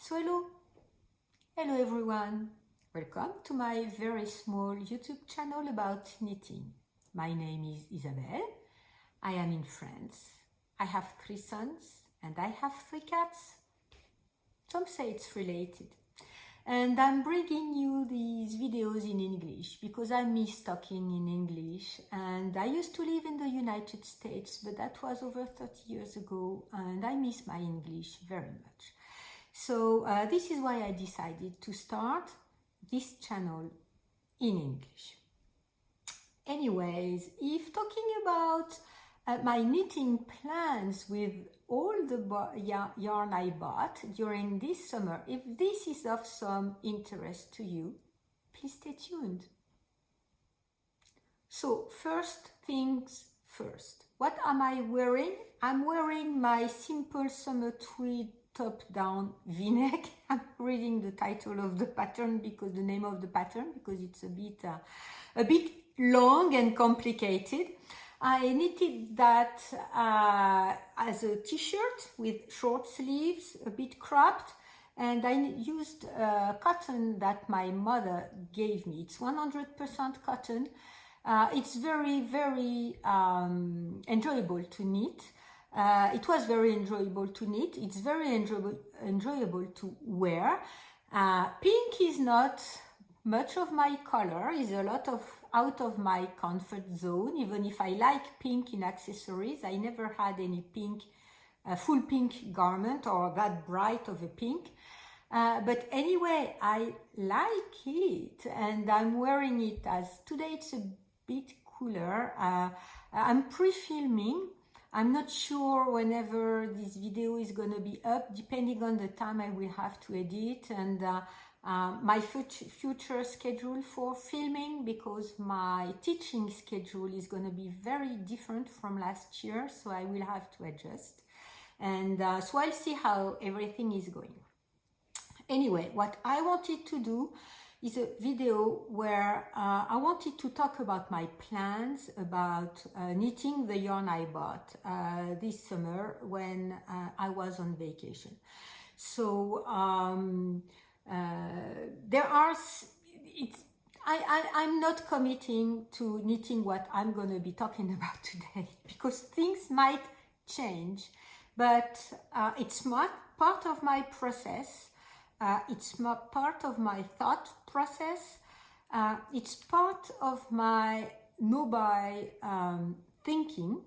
So hello everyone, welcome to my very small YouTube channel about knitting. My name is Isabelle, I am in France, I have 3 sons and I have 3 cats. Some say it's related. And I'm bringing you these videos in English because I miss talking in English, and I used to live in the United States, but that was over 30 years ago, and I miss my English very much. So this is why I decided to start this channel in English. Anyways, if talking about my knitting plans with all the yarn I bought during this summer, if this is of some interest to you, please stay tuned. So first things first, what am I wearing? I'm wearing my simple summer tweed top-down v-neck. I'm reading the title of the pattern because the name of the pattern because it's a bit long and complicated. I knitted that as a t-shirt with short sleeves, a bit cropped, and I used cotton that my mother gave me. It's 100% cotton. It's very enjoyable to knit. It was very enjoyable to knit. It's very enjoyable to wear. Pink is not much of my color, is a lot of out of my comfort zone. Even if I like pink in accessories, I never had any pink, full pink garment or that bright of a pink. But anyway, I like it and I'm wearing it as today it's a bit cooler. I'm pre-filming. I'm not sure whenever this video is going to be up, depending on the time I will have to edit and my future schedule for filming, because my teaching schedule is going to be very different from last year, so I will have to adjust. And so I'll see how everything is going. Anyway, what I wanted to do is a video where I wanted to talk about my plans about knitting the yarn I bought this summer when I was on vacation. So I'm not committing to knitting what I'm going to be talking about today because things might change, but it's not part of my process. It's part of my thought process. It's part of my no-buy thinking,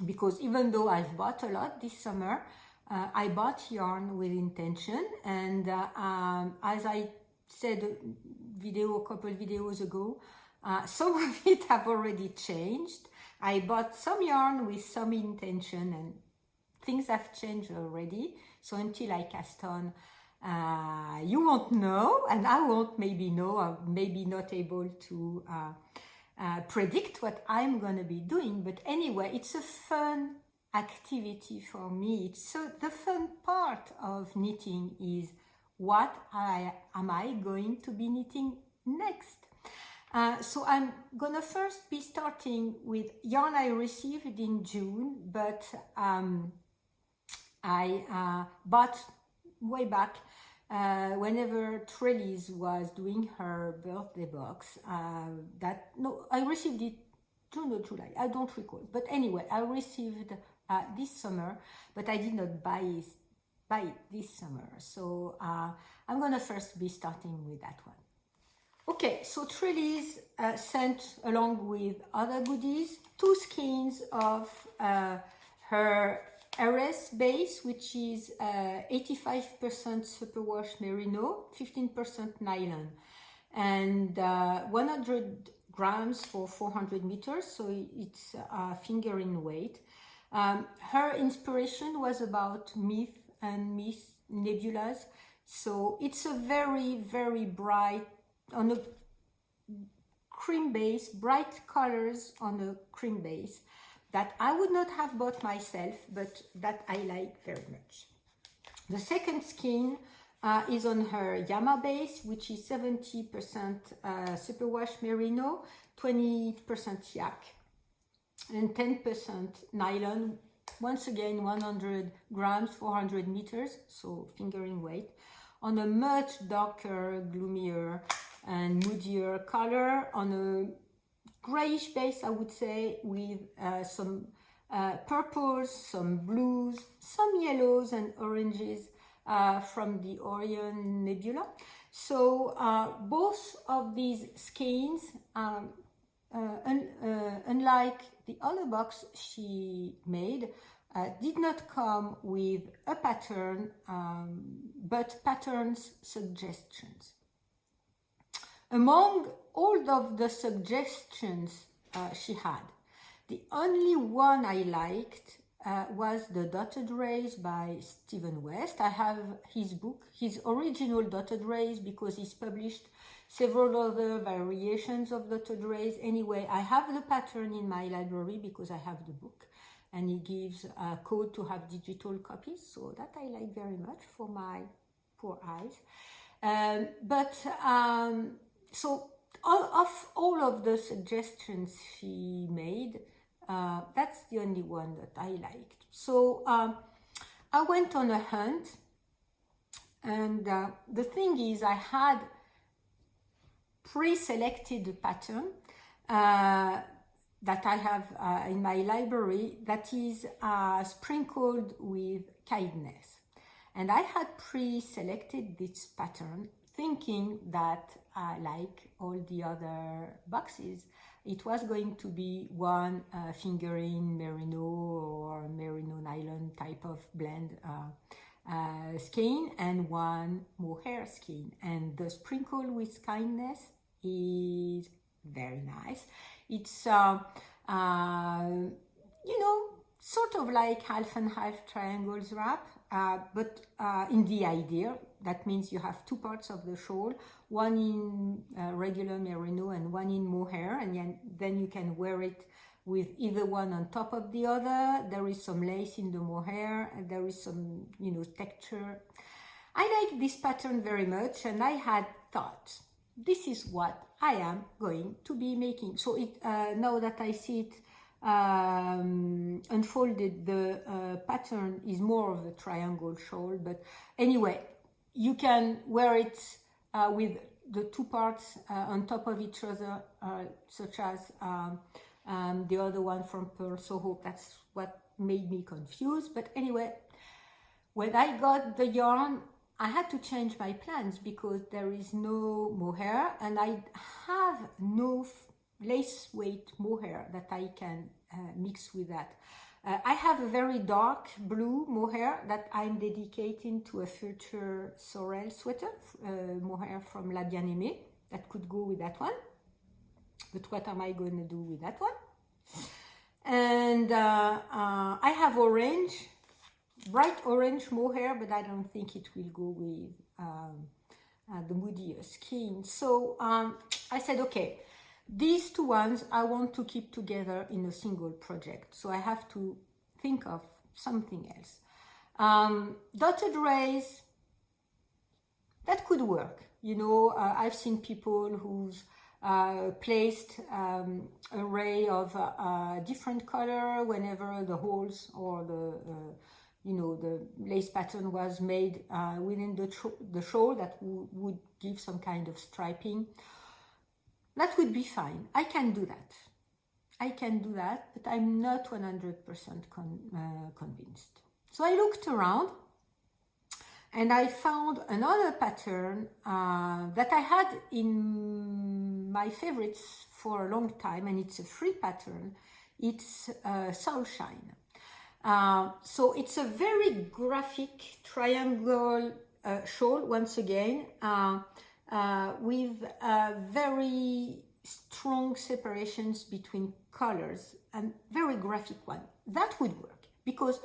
because even though I've bought a lot this summer, I bought yarn with intention, and as I said a couple videos ago, some of it have already changed. I bought some yarn with some intention and things have changed already, so until I cast on, you won't know, and I won't maybe know, or maybe not able to predict what I'm gonna be doing. But anyway, it's a fun activity for me. So the fun part of knitting is what am I going to be knitting next. So I'm gonna first be starting with yarn I received in June, but I bought way back whenever Trellis was doing her birthday box. I received it June or July, I don't recall, but anyway, I received this summer, but I did not buy it this summer, so I'm gonna first be starting with that one. Okay, so Trellis sent along with other goodies 2 skeins of her RS base, which is 85% superwash merino, 15% nylon, and 100 grams for 400 meters, so it's fingering weight. Her inspiration was about myth and myth nebulas, so it's a very bright, on a cream base, bright colors on a cream base that I would not have bought myself, but that I like very much. The second skein is on her Yama base, which is 70% superwash merino, 20% yak, and 10% nylon, once again 100 grams, 400 meters, so fingering weight, on a much darker, gloomier and moodier color, on a grayish base, I would say, with some purples, some blues, some yellows and oranges from the Orion Nebula. So both of these skeins, unlike the other box she made, did not come with a pattern, but patterns suggestions. Among all of the suggestions she had, the only one I liked was the Dotted Rays by Stephen West. I have his book, his original Dotted Rays, because he's published several other variations of Dotted Rays. Anyway, I have the pattern in my library because I have the book, and he gives a code to have digital copies, so that I like very much for my poor eyes. So all of the suggestions she made, that's the only one that I liked. So I went on a hunt, and the thing is, I had pre-selected pattern that I have in my library that is sprinkled with kindness. And I had pre-selected this pattern thinking that, like all the other boxes, it was going to be one fingering merino or merino nylon type of blend skein and one mohair skein. And the sprinkle with kindness is very nice. It's sort of like half and half triangles wrap, but in the idea. That means you have two parts of the shawl, one in regular merino and one in mohair, and then you can wear it with either one on top of the other. There is some lace in the mohair, and there is some, texture. I like this pattern very much, and I had thought, this is what I am going to be making. So now that I see it unfolded, the pattern is more of a triangle shawl, but anyway, you can wear it with the two parts on top of each other, such as the other one from Pearl Soho. That's what made me confused. But anyway, when I got the yarn, I had to change my plans because there is no mohair, and I have no lace weight mohair that I can mix with that. I have a very dark blue mohair that I'm dedicating to a future Sorel sweater, mohair from La Bien-Aimée, that could go with that one. But what am I going to do with that one? And I have orange, bright orange mohair, but I don't think it will go with the moodier skin. So I said, okay, these two ones I want to keep together in a single project. So I have to think of something else. Dotted rays, that could work. I've seen people who've placed a ray of different color whenever the holes or the lace pattern was made within the shawl that would give some kind of striping. That would be fine. I can do that, but I'm not 100% convinced. So I looked around and I found another pattern that I had in my favorites for a long time, and it's a free pattern. It's Soulshine. So it's a very graphic triangle shawl, once again, with very strong separations between colors, and very graphic one. That would work because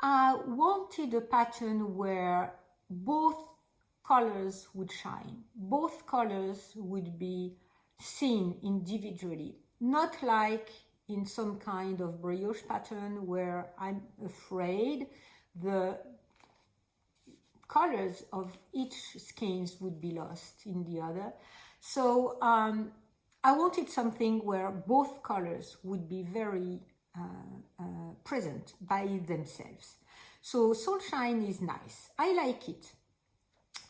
I wanted a pattern where both colors would shine. Both colors would be seen individually, not like in some kind of brioche pattern where I'm afraid the colors of each skeins would be lost in the other. So I wanted something where both colors would be very present by themselves. So Soulshine is nice. I like it.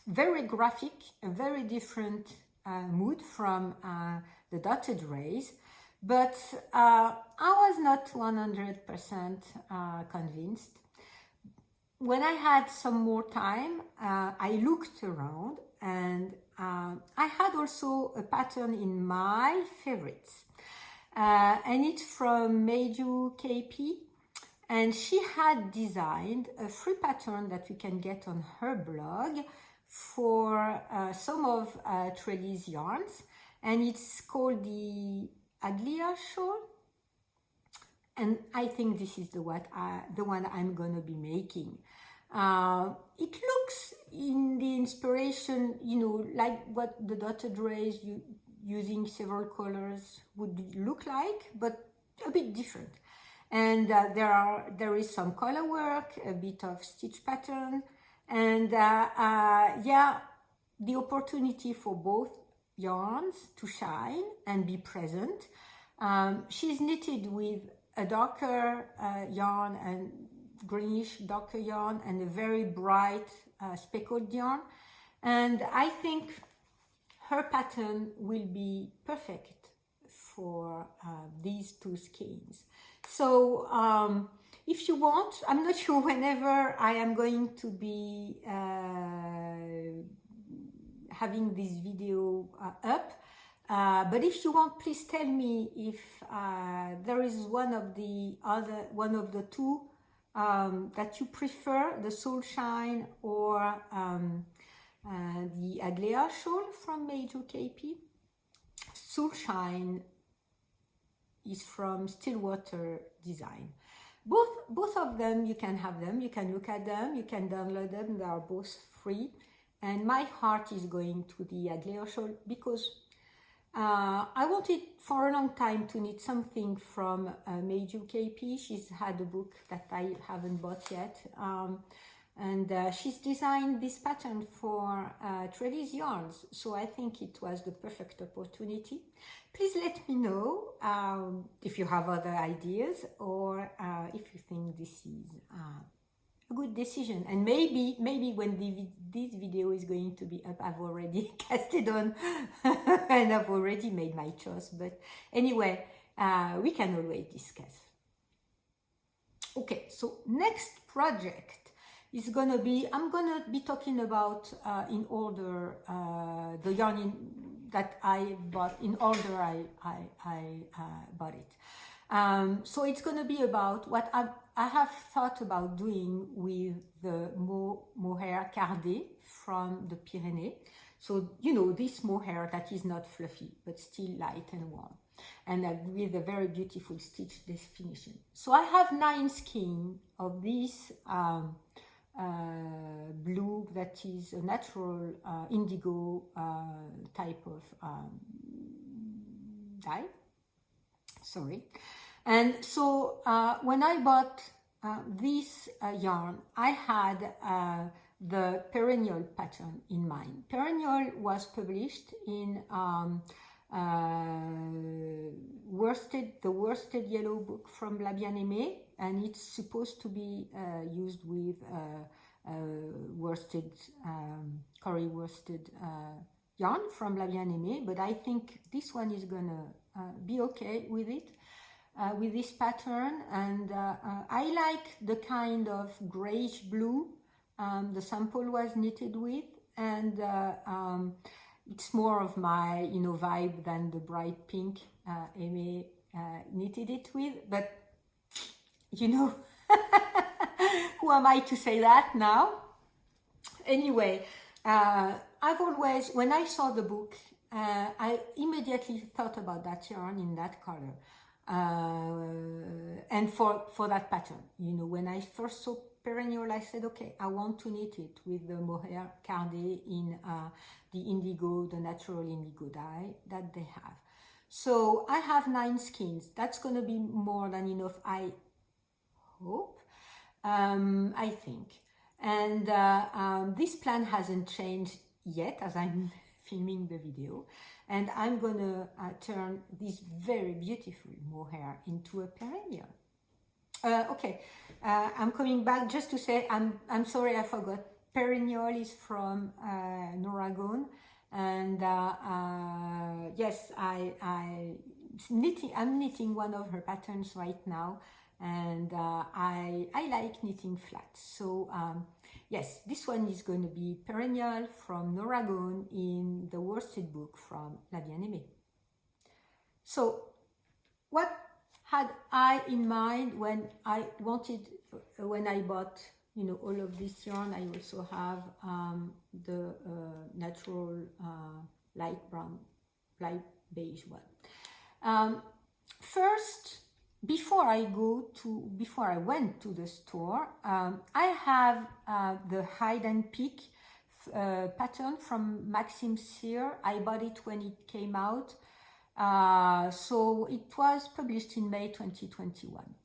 Very graphic, a very different mood from the dotted rays, but I was not 100% convinced. When I had some more time, I looked around, and I had also a pattern in my favorites, and it's from Meiju KP, and she had designed a free pattern that we can get on her blog for some of Trellis yarns, and it's called the Aglia shawl, and I think this is the one I'm gonna be making. It looks in the inspiration, you know, like what the dotted rays using several colors would look like, but a bit different. And there is some color work, a bit of stitch pattern, and yeah, the opportunity for both yarns to shine and be present. She's knitted with a darker yarn and greenish darker yarn and a very bright speckled yarn, and I think her pattern will be perfect for these two skeins. So if you want, I'm not sure whenever I am going to be having this video up, but if you want, please tell me if there is one of the two that you prefer, the Soulshine or the Aglia shawl from Meiju KP. Soulshine is from Stillwater Design. Both of them, you can have them, you can look at them, you can download them, they are both free. And my heart is going to the Aglia shawl because I wanted for a long time to knit something from Meiju KP. She's had a book that I haven't bought yet, and she's designed this pattern for Trellis yarns, so I think it was the perfect opportunity. Please let me know if you have other ideas, or if you think this is a good decision. And maybe when this video is going to be up, I've already cast it on and I've already made my choice. But anyway, we can always discuss. Okay, so next project is gonna be, I'm gonna be talking about in order the yarn that I bought, in order I bought it. So it's gonna be about what I have thought about doing with the mohair cardé from the Pyrenees. So, you know, this mohair that is not fluffy, but still light and warm, and with a very beautiful stitch definition. So I have 9 skeins of this blue that is a natural indigo type of dye. Sorry. And so when I bought this yarn, I had the perennial pattern in mind. Perennial was published in the worsted yellow book from La Bien-Aimée, and it's supposed to be used with worsted, curry worsted yarn from La Bien-Aimée, but I think this one is gonna be okay with it. With this pattern, and I like the kind of grayish blue the sample was knitted with, and it's more of my, you know, vibe than the bright pink Aimee knitted it with. But you know, who am I to say that now? Anyway, I've always, when I saw the book, I immediately thought about that yarn in that color. And for that pattern, you know, when I first saw perennial, I said, okay, I want to knit it with the mohair cardé in the indigo, the natural indigo dye that they have. So I have 9 skeins. That's going to be more than enough, I hope, I think. And this plan hasn't changed yet as I'm filming the video. And I'm gonna turn this very beautiful mohair into a perennial. Okay, I'm coming back just to say I'm sorry I forgot. Perennial is from Noragon, and yes, I'm knitting one of her patterns right now, and I like knitting flats. So yes, this one is going to be Perennial from Noragon in the worsted book from La Bien-Aimée. So what had I in mind when I bought, you know, all of this yarn? I also have the natural light brown, light beige one. First, before I went to the store, I have the hide and peek pattern from Maxim Cyr. I bought it when it came out. So it was published in May 2021.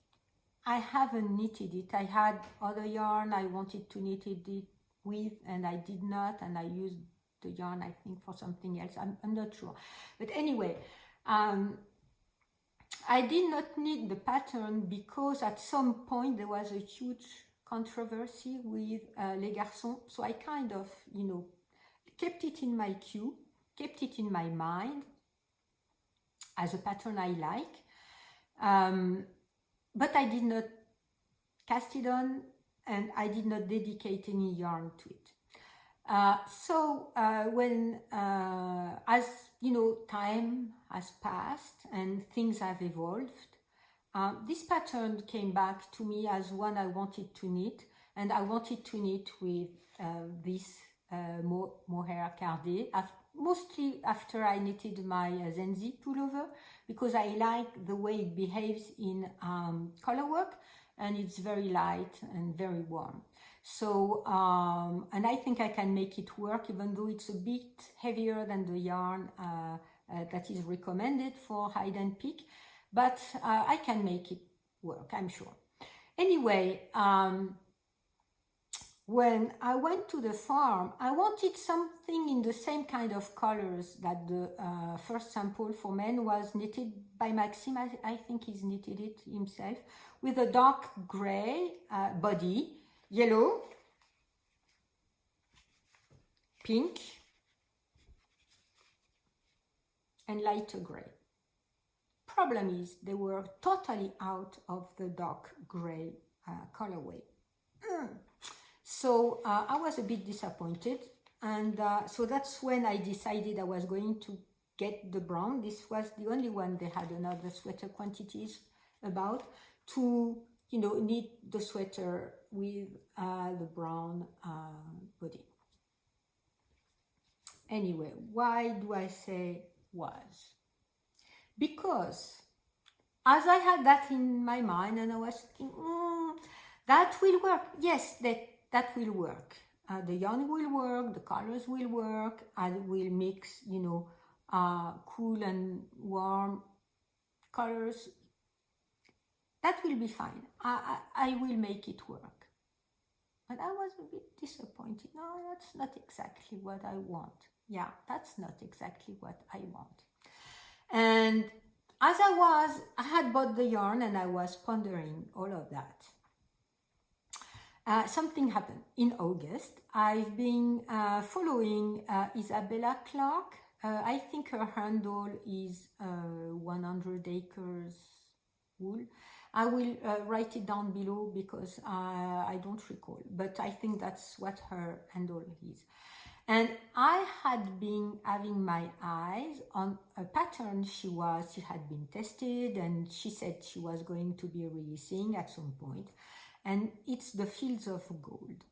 I haven't knitted it. I had other yarn I wanted to knit it with, and I did not, and I used the yarn, I think, for something else. I'm not sure. But anyway, I did not knit the pattern because at some point there was a huge controversy with Les Garçons. So I kind of, you know, kept it in my queue, kept it in my mind as a pattern I like, but I did not cast it on, and I did not dedicate any yarn to it. So when, as you know, time has passed and things have evolved, this pattern came back to me as one I wanted to knit, and I wanted to knit with this mohair cardé, mostly after I knitted my Zenzi pullover, because I like the way it behaves in color work, and it's very light and very warm. So, and I think I can make it work, even though it's a bit heavier than the yarn that is recommended for hide and peek, but I can make it work, I'm sure. Anyway, when I went to the farm, I wanted something in the same kind of colors that the first sample for men was knitted by Maxim. I think he's knitted it himself, with a dark gray body, yellow, pink, and lighter gray. Problem is, they were totally out of the dark gray colorway. So I was a bit disappointed, and so that's when I decided I was going to get the brown. This was the only one they had another sweater quantities about, to, you know, knit the sweater with the brown body. Anyway, why do I say was? Because as I had that in my mind, and I was thinking, that will work. Yes, that will work. The yarn will work, the colors will work, I will mix, you know, cool and warm colors. That will be fine. I will make it work. But I was a bit disappointed. No, that's not exactly what I want. Yeah, that's not exactly what I want. And as I had bought the yarn and I was pondering all of that, something happened in August. I've been following Isabella Clark. I think her handle is 100 Acres Wool. I will write it down below because I don't recall, but I think that's what her handle is. And I had been having my eyes on a pattern she had been tested, and she said she was going to be releasing at some point. And it's the Fields of Gold.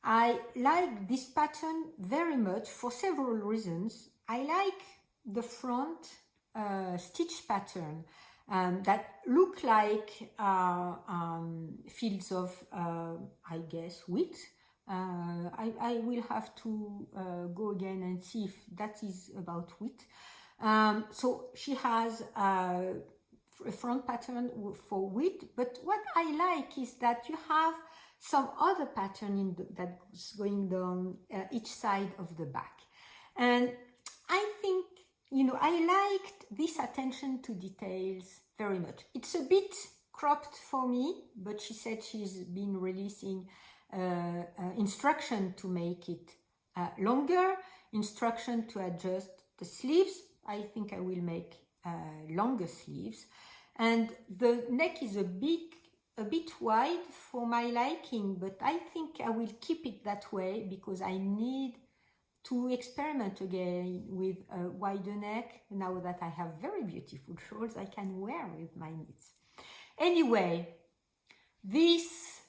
I like this pattern very much for several reasons. I like the front stitch pattern that look like fields of, I guess, wheat. I will have to go again and see if that is about wheat. So she has a front pattern for wheat, but what I like is that you have some other pattern that's going down each side of the back. And I think, you know, I liked this attention to details very much. It's a bit cropped for me, but she said she's been releasing instruction to make it longer, instruction to adjust the sleeves. I think I will make longer sleeves, and the neck is a bit wide for my liking, but I think I will keep it that way because I need to experiment again with a wider neck now that I have very beautiful shawls I can wear with my knits. Anyway, this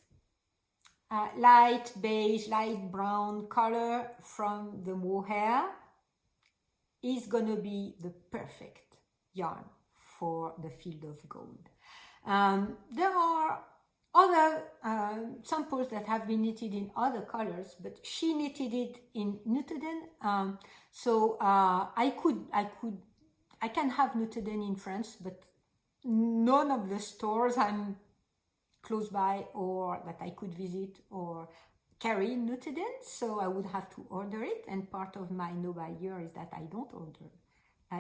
light beige, light brown color from the mohair is gonna be the perfect yarn for the Field of Gold. There are other samples that have been knitted in other colors, but she knitted it in Nuteden. So I can have Nuteden in France, but none of the stores I'm close by or that I could visit or carry Nuteden, so I would have to order it. And part of my no buy year is that I don't order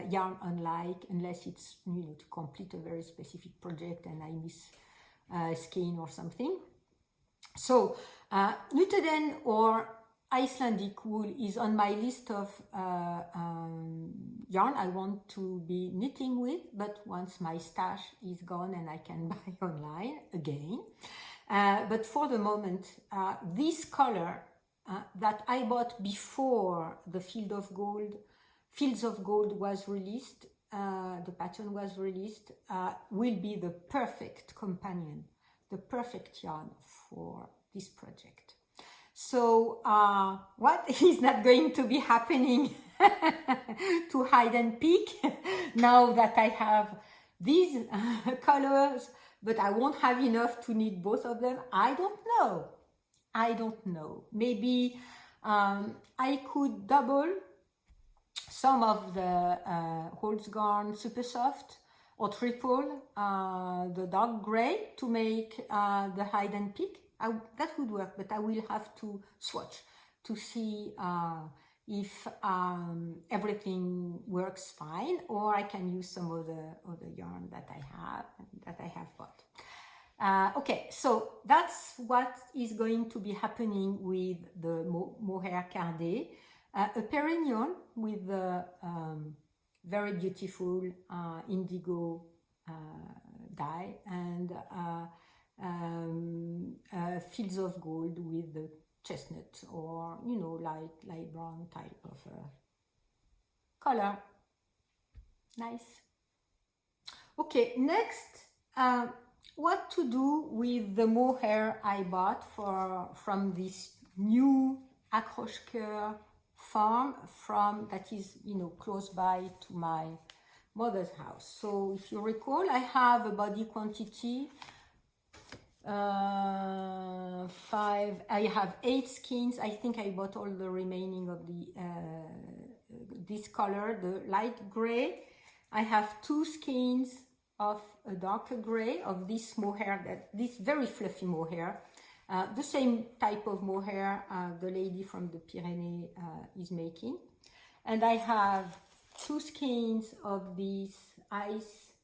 yarn unless it's, you know, to complete a very specific project and I miss skein or something. So Nuteden or Icelandic wool is on my list of yarn I want to be knitting with, but once my stash is gone and I can buy online again. But for the moment, this color that I bought before the Fields of Gold was released, the pattern was released, will be the perfect companion, the perfect yarn for this project. So what is not going to be happening to hide and peek now that I have these colors, but I won't have enough to knit both of them? I don't know. Maybe I could double some of the Holzgarn Super Soft or triple the dark gray to make the hide and peek. That would work, but I will have to swatch to see if everything works fine, or I can use some of the yarn that I have bought. Okay, so that's what is going to be happening with the mohair cardé. A Perignon with the very beautiful indigo dye, and Fields of Gold with the chestnut or, you know, light brown type of color. Nice. Okay, next, what to do with the mohair I bought from this new accroche-cœur farm that is, you know, close by to my mother's house. So if you recall, I have a body quantity 5. I have 8 skeins. I think I bought all the remaining of the this color, the light gray. I have 2 skeins of a darker gray of this mohair, this very fluffy mohair, the same type of mohair the lady from the Pyrenees is making. And I have 2 skeins of this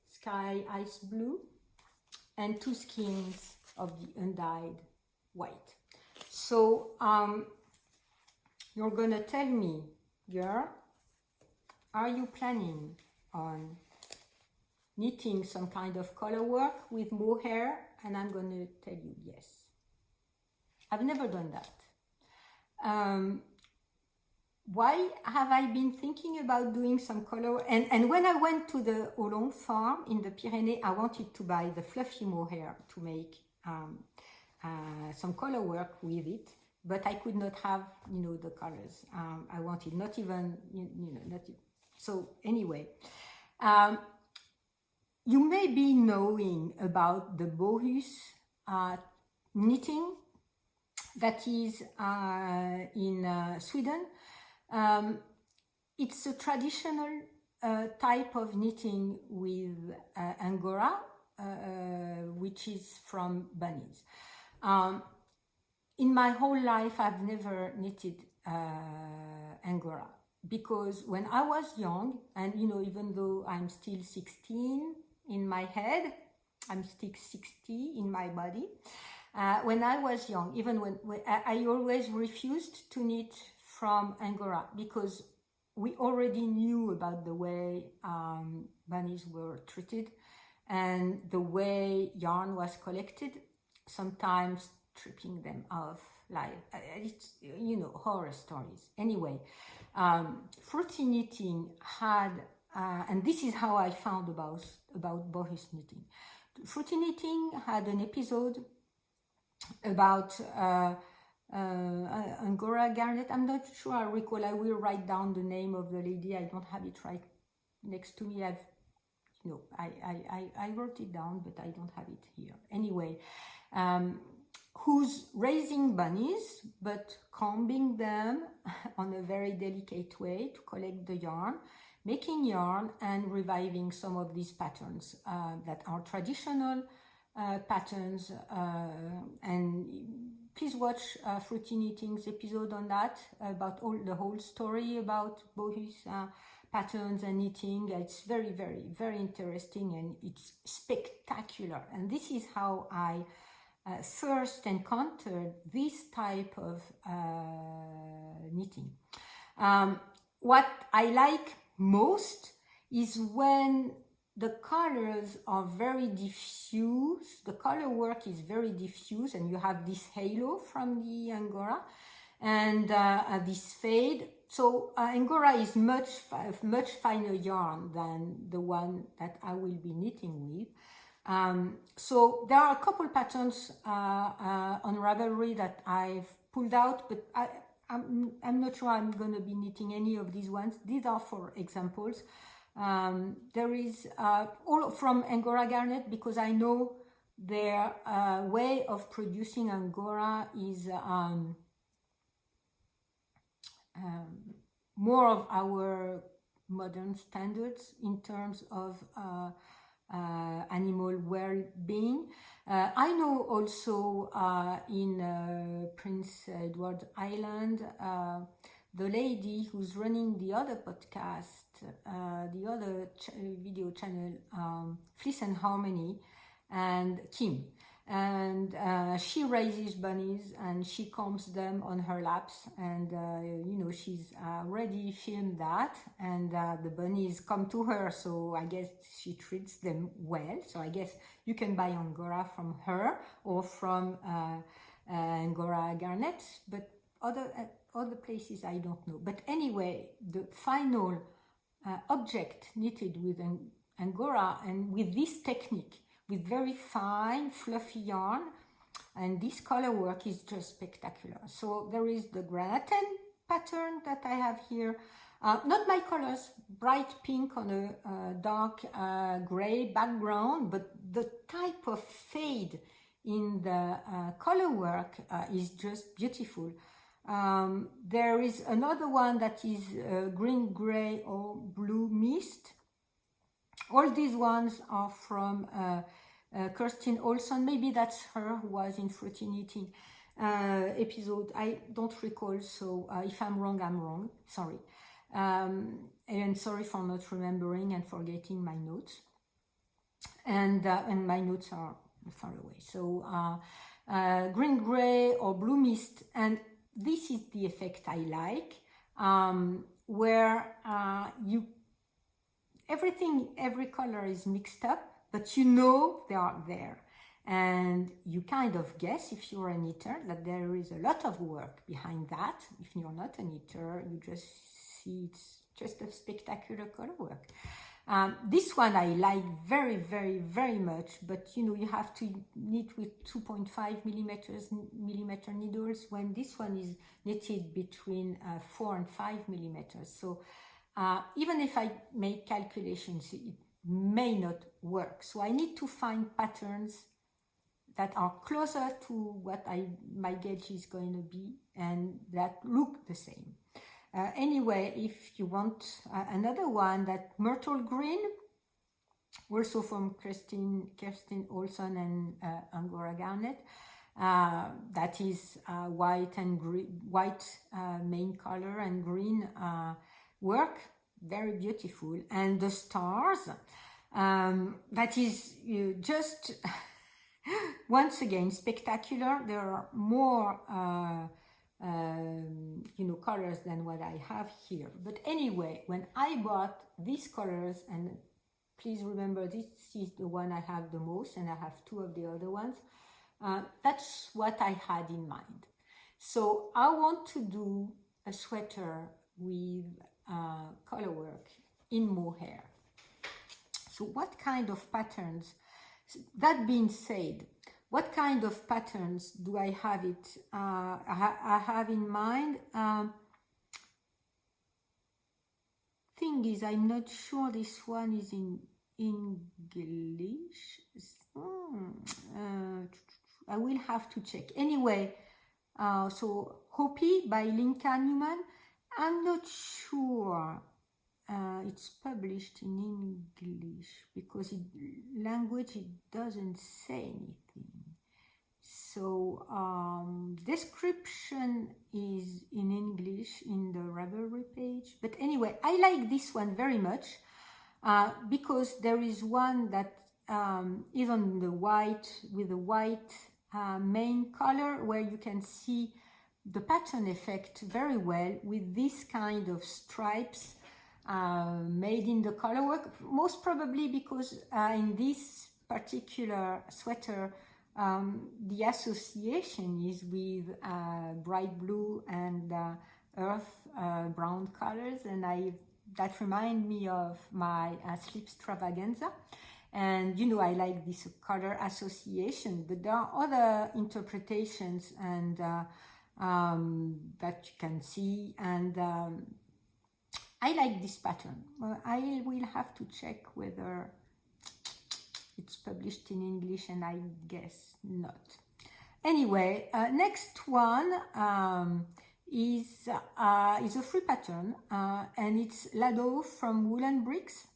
sky ice blue and 2 skeins of the undyed white. So you're gonna tell me, girl, are you planning on knitting some kind of color work with mohair? And I'm gonna tell you yes. I've never done that. Why have I been thinking about doing some color? And when I went to the Hollon farm in the Pyrenees, I wanted to buy the fluffy mohair to make some color work with it, but I could not have, you know, the colors I wanted, not even, you know, not. So anyway, you may be knowing about the Bohus knitting that is in Sweden. It's a traditional type of knitting with Angora, which is from bunnies. In my whole life, I've never knitted Angora, because when I was young, and you know, even though I'm still 16 in my head, I'm still 60 in my body. When I was young, even when I always refused to knit from Angora because we already knew about the way bunnies were treated and the way yarn was collected, sometimes stripping them off, like it's, you know, horror stories. Anyway, fruity knitting had, and this is how I found about bohus knitting. Fruity knitting had an episode about Angora garnet. I'm not sure I recall. I will write down the name of the lady. I don't have it right next to me. I wrote it down, but I don't have it here. Anyway, who's raising bunnies, but combing them on a very delicate way to collect the yarn, making yarn and reviving some of these patterns that are traditional patterns. And please watch Fruity Knitting's episode on that, about the whole story about bohus patterns and knitting. It's very, very, very interesting, and it's spectacular. And this is how I first encountered this type of knitting. What I like most is when the colors are very diffuse, the color work is very diffuse, and you have this halo from the Angora and this fade. So Angora is much finer yarn than the one that I will be knitting with. So there are a couple patterns on Ravelry that I've pulled out, but I'm not sure I'm going to be knitting any of these ones. These are for examples. There is all from Angora garnet, because I know their way of producing Angora is more of our modern standards in terms of animal well-being. I know also in Prince Edward Island, the lady who's running the other podcast, the other video channel, Fleece and Harmony, and Kim. And she raises bunnies and she combs them on her laps, and you know, she's already filmed that, and the bunnies come to her, so I guess she treats them well. So I guess you can buy Angora from her or from Angora garnet, but other places I don't know. But anyway, the final object knitted with Angora and with this technique, with very fine fluffy yarn, and this color work is just spectacular. So there is the granaten pattern that I have here, not my colors, bright pink on a dark gray background, but the type of fade in the color work is just beautiful. There is another one that is green, gray, or blue mist. All these ones are from Kirsten Olson. Maybe that's her who was in Fruity Knitting episode. I don't recall, so if I'm wrong, I'm wrong. Sorry. And sorry for not remembering and forgetting my notes. And my notes are far away. So green, gray, or blue mist. And this is the effect I like, where every color is mixed up, but you know they are there. And you kind of guess, if you're a knitter, that there is a lot of work behind that. If you're not a knitter, you just see it's just a spectacular color work. This one I like very, very, very much, but you know, you have to knit with 2.5 millimeter needles, when this one is knitted between 4 and 5 millimeters. So even if I make calculations, it may not work. So I need to find patterns that are closer to what my gauge is going to be, and that look the same. Anyway, if you want another one, that Myrtle Green, also from Kirsten Olson and Angora garnet, that is white and green, white main color and green work, very beautiful. And the stars, that is just once again spectacular. There are more colors than what I have here, but anyway, when I bought these colors, and please remember this is the one I have the most, and I have two of the other ones, that's what I had in mind. So I want to do a sweater with color work in mohair. So what kind of patterns, that being said, what kind of patterns do I have I have in mind? Thing is, I'm not sure this one is in English. I will have to check. Anyway, so Hopi by Linka Newman. I'm not sure it's published in English because language it doesn't say anything. So description is in English in the Ravelry page. But anyway, I like this one very much because there is one that is on the white with the white main color where you can see the pattern effect very well with this kind of stripes made in the color work, most probably because in this particular sweater the association is with bright blue and earth brown colors, and that remind me of my sleep extravaganza. And I like this color association, but there are other interpretations and that you can see, and I like this pattern. I will have to check whether it's published in English, and I guess not. Anyway, next one is a free pattern, and it's Lado from Woolen Bricks.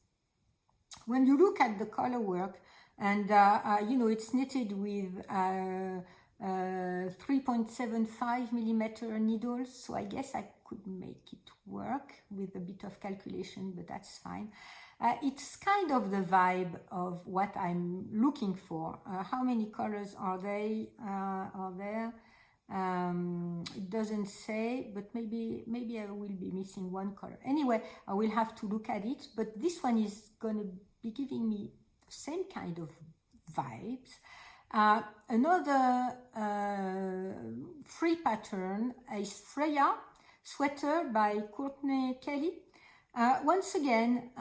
When you look at the color work, and it's knitted with 3.75 millimeter needles, so I guess I could make it work with a bit of calculation, but that's fine. It's kind of the vibe of what I'm looking for. How many colors are there? It doesn't say, but maybe I will be missing one color. Anyway, I will have to look at it, but this one is gonna be giving me the same kind of vibes. Another free pattern is Freya Sweater by Courtney Kelly. Once again,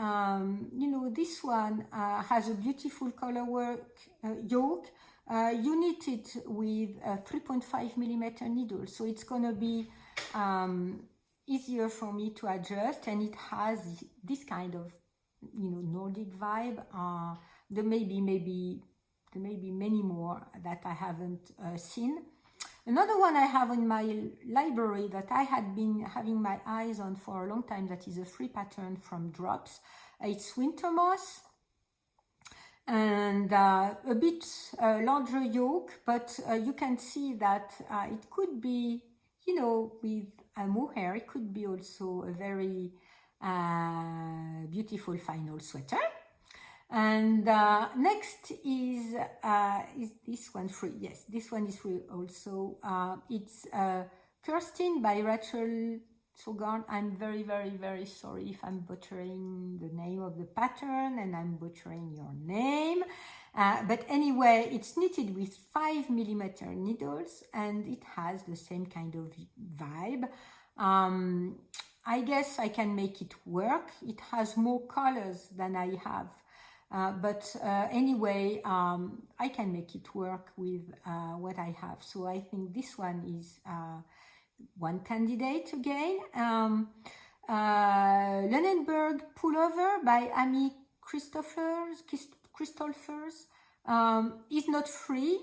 this one has a beautiful color work yoke. You knit it with 3.5 millimeter needle, so it's gonna be easier for me to adjust, and it has this kind of Nordic vibe. There may be many more that I haven't seen. Another one I have in my library that I had been having my eyes on for a long time, that is a free pattern from Drops. It's Winter Moss, and a bit larger yoke, but you can see that it could be, with a mohair, it could be also a very beautiful final sweater. And next is this one free. Yes, this one is free also. It's Kirsten by Rachel Sogard. I'm very, very, very sorry if I'm butchering the name of the pattern and I'm butchering your name. But anyway, it's knitted with 5 millimeter needles, and it has the same kind of vibe. I guess I can make it work. It has more colors than I have. But anyway, I can make it work with what I have. So I think this one is one candidate again. Lunenburg Pullover by Amy Christophers is not free.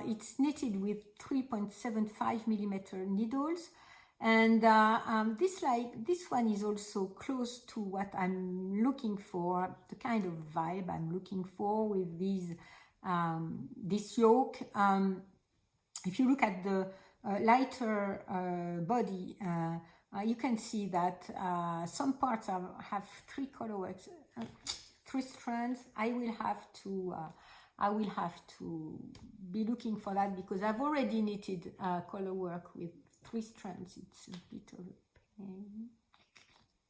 It's knitted with 3.75 millimeter needles. And this one is also close to what I'm looking for, the kind of vibe I'm looking for with this yoke. If you look at the lighter body, 3 strands. I will have to be looking for that because I've already knitted color work with 3 strands. It's a bit of a pain.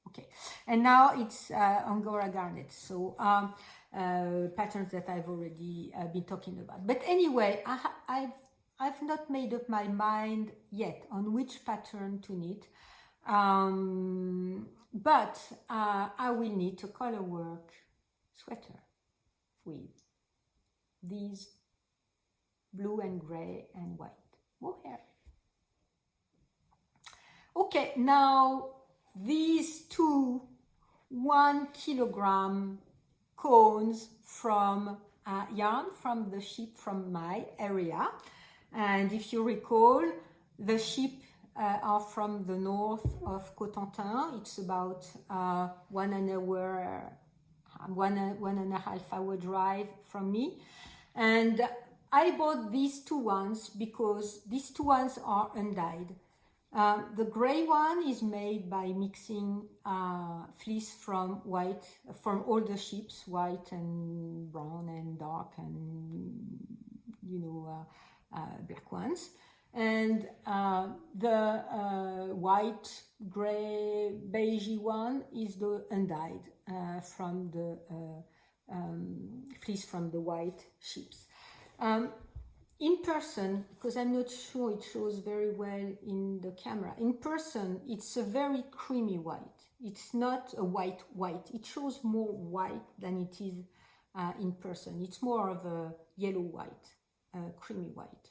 Okay, and now it's Angora garnet, so patterns that I've already been talking about. But anyway, I've not made up my mind yet on which pattern to knit, but I will knit a color work sweater with these blue and gray and white mohair. Okay, now these 2 1 kilogram cones from yarn from the ship from my area. And if you recall, the ship are from the north of Cotentin. It's about 1.5 hour drive from me. And I bought these 2 ones because these 2 ones are undyed. The gray one is made by mixing fleece from all the ships, white and brown and dark and black ones. And the white, gray, beigey one is the undyed from the fleece from the white ships. In person, because I'm not sure it shows very well in the camera, in person it's a very creamy white. It's not a white. It shows more white than it is in person. It's more of a yellow white, creamy white.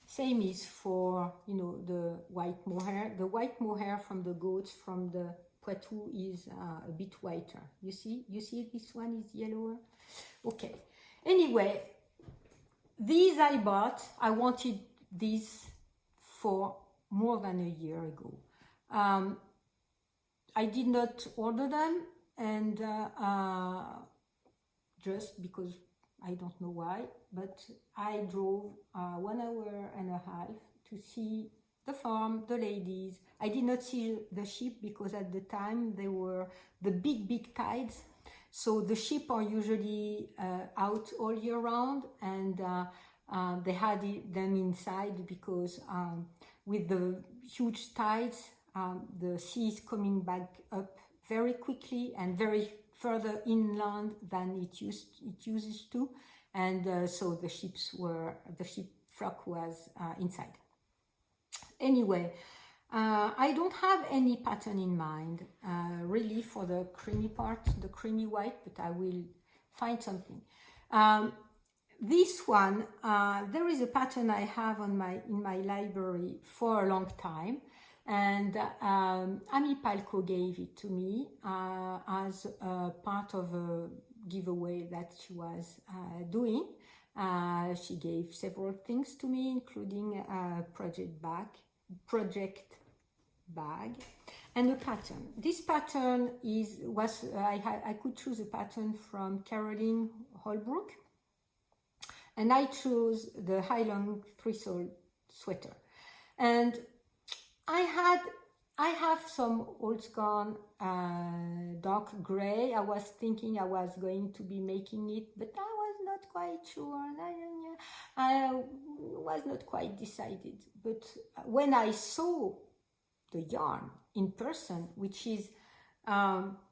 Same is for the white mohair. The white mohair from the goats from the Poitou is a bit whiter. You see this one is yellower. Okay. Anyway, these I bought. I wanted these for more than a year ago. I did not order them, and just because I don't know why, but I drove 1.5 hours to see the farm, the ladies. I did not see the ship because at the time they were the big tides. So the sheep are usually out all year round, and they had them inside because with the huge tides, the sea is coming back up very quickly and very further inland than it uses to, and so the sheep flock was inside. Anyway. I don't have any pattern in mind, really, for the creamy part, the creamy white, but I will find something. This one, there is a pattern I have in my library for a long time, and Amy Palco gave it to me as a part of a giveaway that she was doing. She gave several things to me, including a project bag and a pattern. This pattern I could choose a pattern from Caroline Holbrook, and I chose the Highland Thistle sweater. And I have some old scarn dark gray. I was thinking I was going to be making it, but I was not quite sure. I was not quite decided. But when I saw the yarn in person, which is,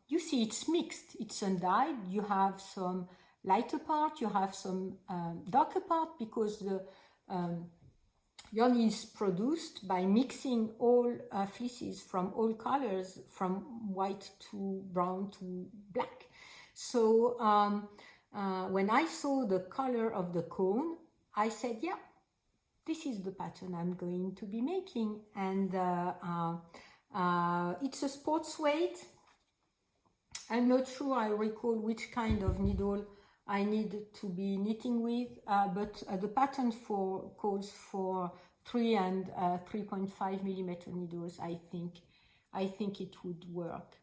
you see it's mixed, it's undyed, you have some lighter part, you have some darker part, because the yarn is produced by mixing all fleeces from all colors, from white to brown to black. So when I saw the color of the cone, I said, yeah, this is the pattern I'm going to be making. And it's a sports weight. I'm not sure I recall which kind of needle I need to be knitting with, but the pattern calls for 3 and 3.5 millimeter needles. I think it would work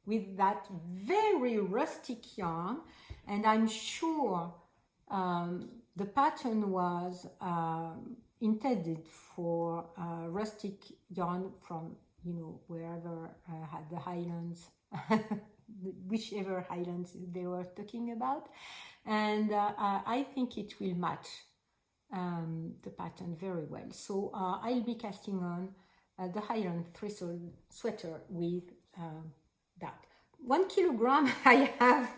with that very rustic yarn, and I'm sure the pattern was intended for rustic yarn from wherever had the Highlands whichever islands they were talking about. And I think it will match the pattern very well. So I'll be casting on the Highland Thistle sweater with that. 1 kilogram, I have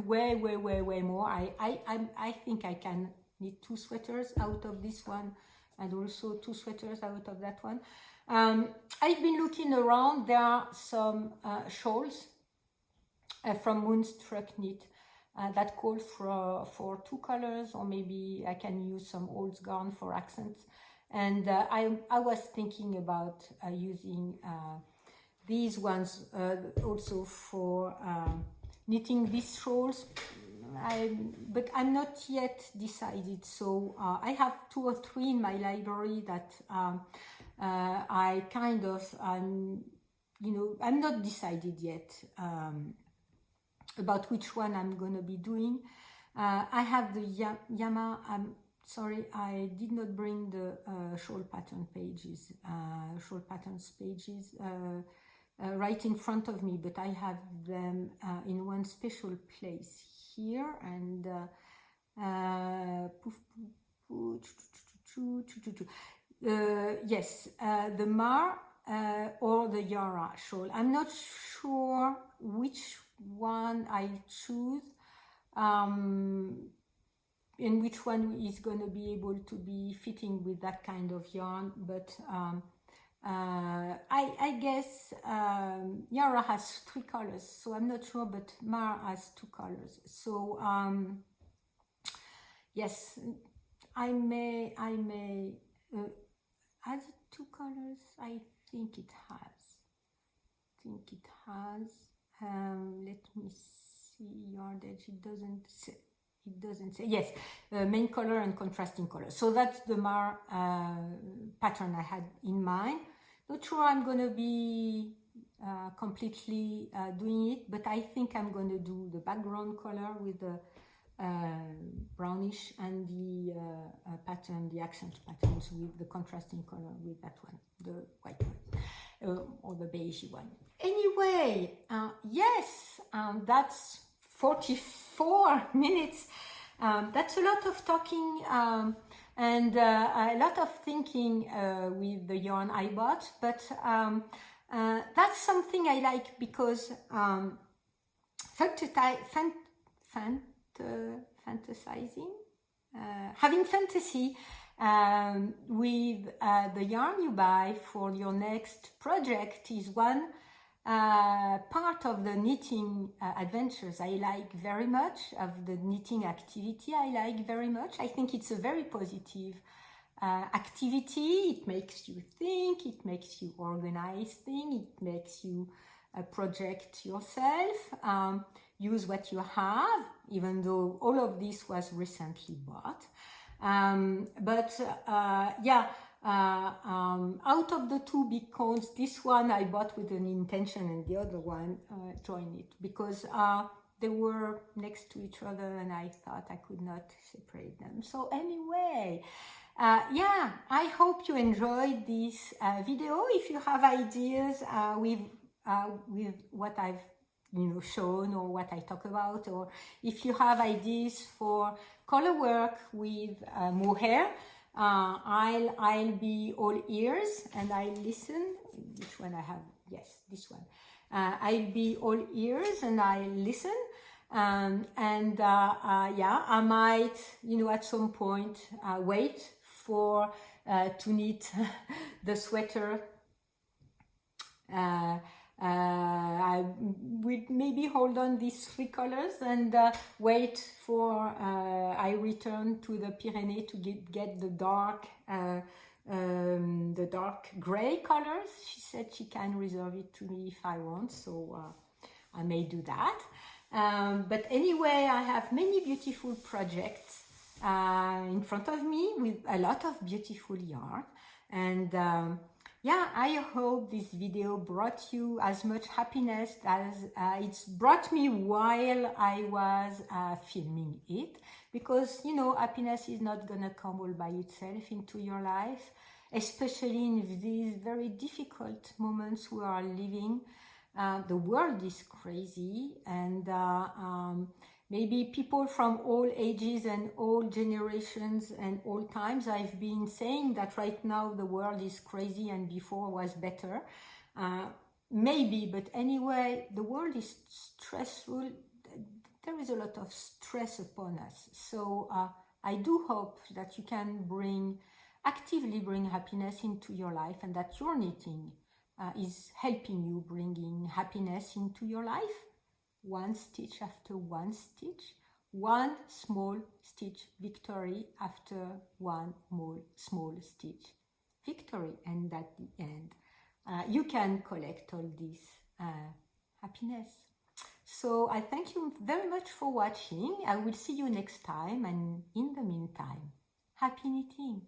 way more. I think I can need 2 sweaters out of this one, and also 2 sweaters out of that one. I've been looking around. There are some shawls from Moonstruck Knit that call for 2 colors, or maybe I can use some old yarn for accents. And I was thinking about using these ones also for knitting these shawls, but I'm not yet decided. So I have 2 or 3 in my library that I kind of, I'm not decided yet about which one I'm gonna be doing. I have the Yama. I'm sorry, I did not bring the shawl patterns pages right in front of me, but I have them in one special place here. And yes, the Mar or the Yara shawl. I'm not sure which one I choose, and which one is going to be able to be fitting with that kind of yarn, but I guess Yara has 3 colors, so I'm not sure, but Mar has 2 colors. So yes, I may has it 2 colors? I think it has. Let me see yardage. It doesn't say. Yes, main color and contrasting color. So that's the Mar pattern I had in mind. Not sure I'm gonna be completely doing it, but I think I'm gonna do the background color with the brownish, and the pattern, the accent patterns with the contrasting color with that one, the white one, or the beige one. Anyway, yes, that's 44 minutes. That's a lot of talking and a lot of thinking with the yarn I bought, but that's something I like, because fantasizing, having fantasy with the yarn you buy for your next project is one part of the knitting adventures I like very much, of the knitting activity I like very much. I think it's a very positive activity. It makes you think, it makes you organize things, it makes you project yourself, use what you have, even though all of this was recently bought. Out of the 2 big cones, this one I bought with an intention, and the other one joined it because they were next to each other and I thought I could not separate them. So anyway, I hope you enjoyed this video. If you have ideas with what I've shown, or what I talk about, or if you have ideas for color work with mohair, I'll be all ears, and I'll listen. Which one I have? Yes, this one. I'll be all ears and I'll listen. I might, at some point wait for to knit the sweater. I would maybe hold on these 3 colors and wait for I return to the Pyrenees to get the dark gray colors. She said she can reserve it to me if I want, so I may do that. But anyway, I have many beautiful projects in front of me with a lot of beautiful yarn, and I hope this video brought you as much happiness as it's brought me while I was filming it, because happiness is not gonna come all by itself into your life, especially in these very difficult moments we are living. The world is crazy, and maybe people from all ages and all generations and all times, I've been saying that right now the world is crazy and before was better. Maybe, but anyway, the world is stressful. There is a lot of stress upon us. So I do hope that you can actively bring happiness into your life, and that your knitting is helping you bringing happiness into your life. One stitch after one stitch, one small stitch victory after one more small stitch victory, and at the end you can collect all this happiness. So I thank you very much for watching. I will see you next time, and in the meantime, happy knitting.